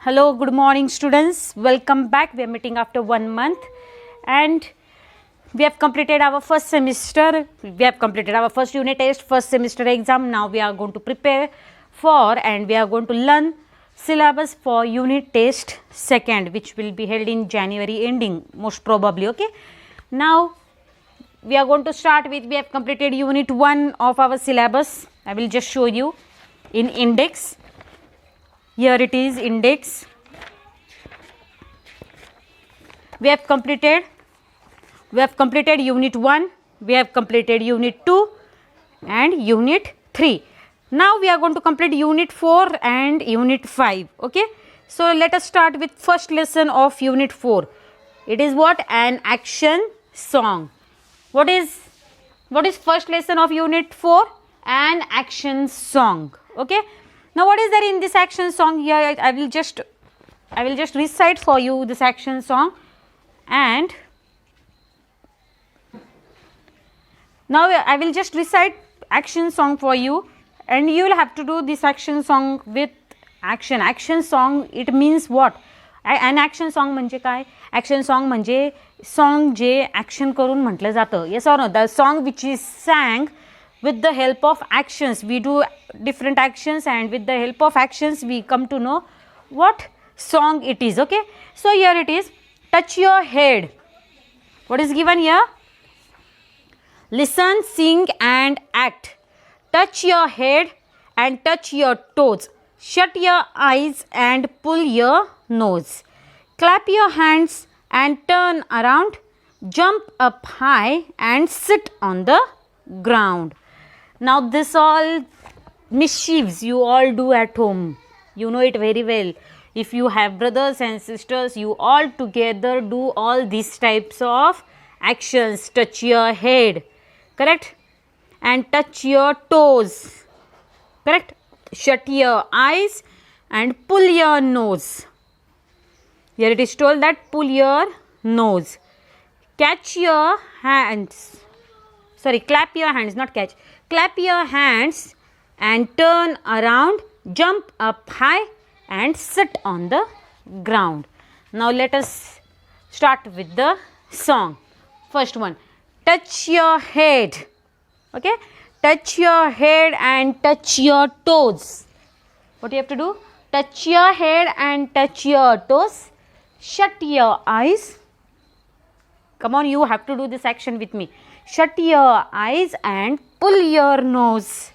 Hello, good morning students. Welcome back. We are meeting after 1 month and we have completed our first semester. We have completed our first unit test, first semester exam. Now we are going to prepare for and we are going to learn syllabus for unit test second, which will be held in January ending most probably. Okay. Now we are going to start with, we have completed unit 1 of our syllabus. I will just show you in index. Here it is, index. We have completed unit 1, we have completed unit 2 and unit 3. Now we are going to complete unit 4 and unit 5. Okay. So let us start with first lesson of unit 4. It is what? An action song. What is first lesson of unit 4? An action song. Okay. Now what is there in this action song? Here I will just recite for you this action song, and now I will just recite action song for you and you will have to do this action song with action. Action song, it means what? An action song म्हणजे काय? Action song म्हणजे song जे action करून म्हटलं जातं. Yes or no? The song which is sang with the help of actions. We do different actions and with the help of actions we come to know what song it is. Okay. So here it is, touch your head. What is given here? Listen, sing and act. Touch your head and touch your toes. Shut your eyes and pull your nose. Clap your hands and turn around. Jump up high and sit on the ground. Now this all mischiefs you all do at home. You know it very well. If you have brothers and sisters, you all together do all these types of actions. Touch your head, correct? And touch your toes, correct? Shut your eyes and pull your nose. Here it is told that pull your nose. Catch your hands. Sorry, clap your hands, not catch. Clap your hands and turn around, jump up high and sit on the ground. Now let us start with the song. First one, touch your head. Okay, touch your head and touch your toes. What you have to do? Touch your head and touch your toes. Shut your eyes. Come on, you have to do this action with me. Shut your eyes and pull your nose.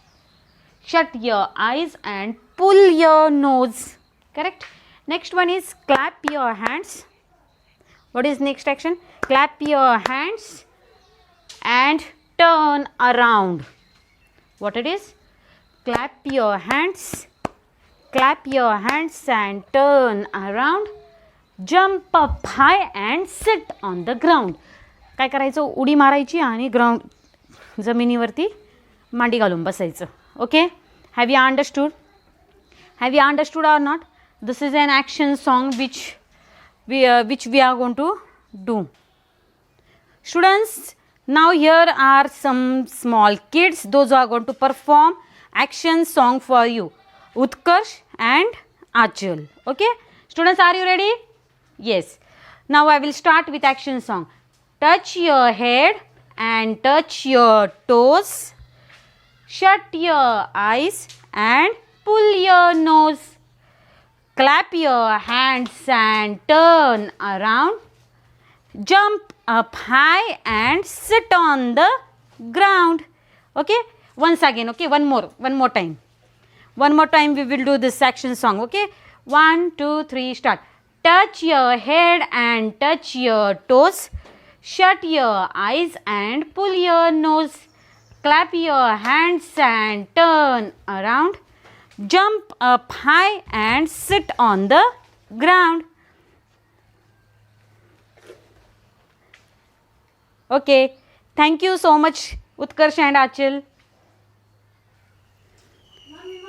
Shut your eyes and pull your nose. Correct? Next one is clap your hands. What is next action? Clap your hands and turn around. What it is? Clap your hands. Clap your hands and turn around. Jump up high and sit on the ground. काय करायचं? उडी मारायची आणि ground जमिनीवरती मांडी घालून बसायचं. Okay. Have you understood? Have you understood or not? This is an action song which we are going to do. Students, now here are some small kids. Those who are going to perform action song for you. Utkarsh and Achal. Okay. Students, are you ready? Yes. Now I will start with action song. Touch your head and touch your toes. Shut your eyes and pull your nose. Clap your hands and turn around. Jump up high and sit on the ground. Okay. Once again. Okay. One more time. One more time we will do this action song. Okay. 1, 2, 3, start. Touch your head and touch your toes. Shut your eyes and pull your nose. Clap your hands and turn around. Jump up high and sit on the ground. Okay. Thank you so much, Utkarsh and Achal.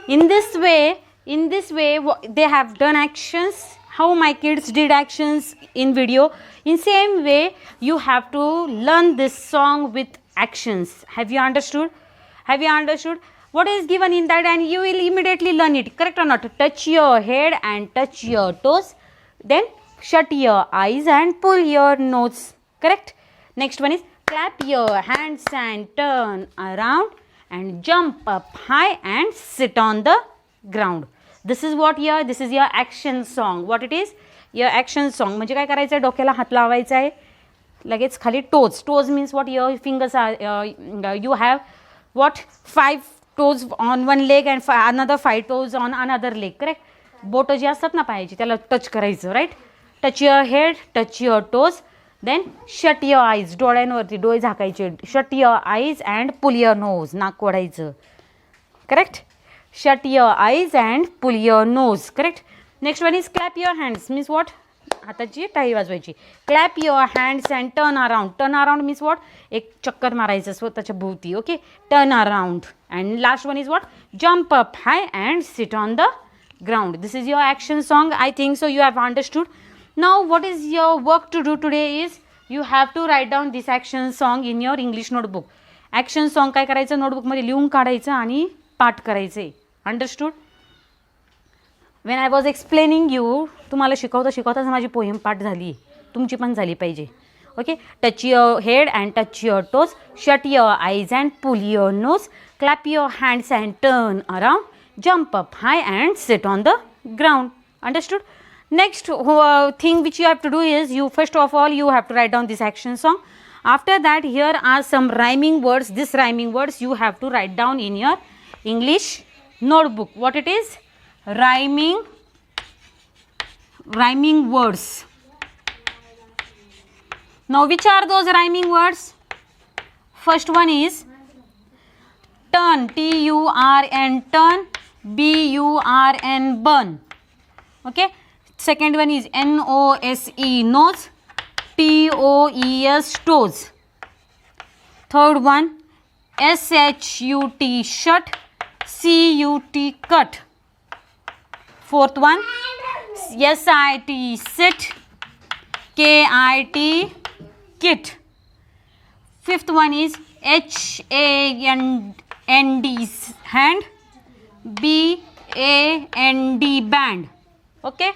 In this way, they have done actions. How my kids did actions in video. In same way, you have to learn this song with actions. Have you understood? Have you understood? what is given in that, and you will immediately learn it. Correct or not? Touch your head and touch your toes. Then shut your eyes and pull your nose. Correct? Next one is clap your hands and turn around and jump up high and sit on the ground. This is what here, this is your action song. What it is? Your action song. म्हणजे काय करायचं आहे? डोक्याला हात लावायचा आहे. लगेच खाली toes. Toes means what? Your fingers are, you have what? 5 toes on one leg and another 5 toes on another leg. Correct? बोटं जी असतात ना पायाची त्याला टच करायचं. Right? Touch your head, touch your toes. Then shut your eyes, डोळ्यांवरती डोळे झाकायचे. Shut your eyes and pull your nose, नाक ओढायचं. Correct? Shut your eyes and pull your nose. Correct? Next one is clap your hands means what? हाताची टाळी वाजवायची. Clap your hands and turn around. Turn around means what? एक चक्कर मारायचं स्वतःच्या भोवती. Okay? Turn around. And last one is what? Jump up hi and sit on the ground. This is your action song. I think so you have understood. Now what is your work to do today is you have to write down this action song in your English notebook. Action song काय करायचं? Notebook मध्ये लिहून काढायचं आणि पाठ करायचे. Understood? When I was explaining you, तुम्हाला शिकवताच माझी पोएम पाठ झाली. तुमची पण झाली पाहिजे. Okay? Touch your head and touch your toes. Shut your eyes and pull your nose. Clap your hands and turn around. Jump up high and sit on the ground. Understood? Next thing which you have to do is you first of all you have to write down this action song. After that here are some rhyming words. This rhyming words you have to write down in your English notebook. What it is? Rhyming words. Now which are those rhyming words? First one is turn, T-U-R-N, turn. B-U-R-N, burn. Okay? Second one is N-O-S-E, nose. T-O-E-S, toes. Third one, S-H-U-T, shut. C-U-T, cut. Fourth one, S-I-T, sit. K-I-T, kit. Fifth one is H-A-N-D, hand. B-A-N-D, band. Okay?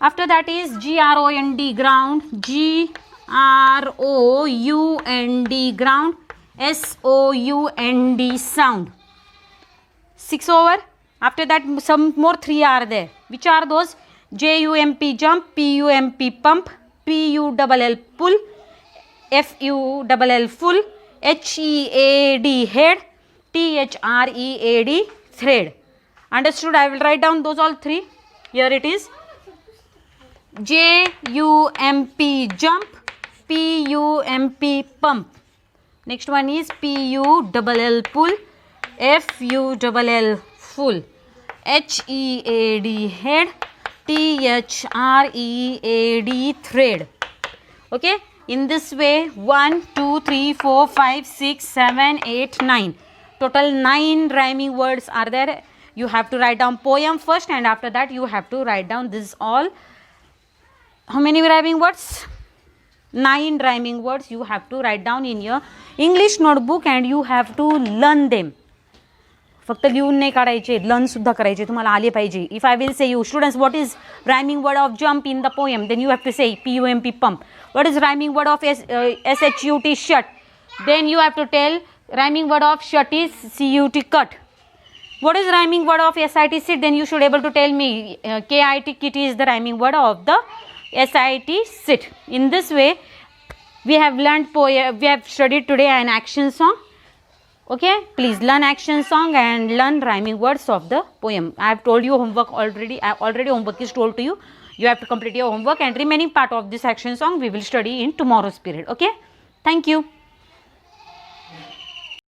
After that is G-R-O-N-D, ground. G-R-O-U-N-D, ground. S-O-U-N-D, sound. 6 over. After that some more 3 are there. Which are those? J-U-M-P, jump. P-U-M-P, pump. P-U-L-L, pull. F-U-L-L, full. H-E-A-D, head. T-H-R-E-A-D, thread. Understood? I will write down those all 3. Here it is. J-U-M-P, jump. P-U-M-P, pump. Next one is P-U-L-L, pull. F-U-L-L, full. H-E-A-D, head. T-H-R-E-A-D, thread. Okay? In this way 1, 2, 3, 4, 5, 6, 7, 8, 9. Total 9 rhyming words are there. You have to write down poem first and after that you have to write down this all. How many rhyming words? 9 rhyming words you have to write down in your English notebook and you have to learn them. फक्त लिहून नाही काढायचे, learn सुद्धा करायचे, तुम्हाला आले पाहिजे. If I will say you students what is rhyming word of jump in the poem, then you have to say P-U-M-P, pump. What is rhyming word of S-H-U-T, shut? Then you have to tell rhyming word of shut is C-U-T, cut. What is rhyming word of S-I-T, sit? Then you should able to tell me K-I-T, kitty is the rhyming word of the S-I-T, sit. In this way we have learned poem, we have studied today an action song. Okay, please learn action song and learn rhyming words of the poem. I have told you homework already. Already homework is told to you. You have to complete your homework and remaining part of this action song we will study in tomorrow's period. Okay, thank you.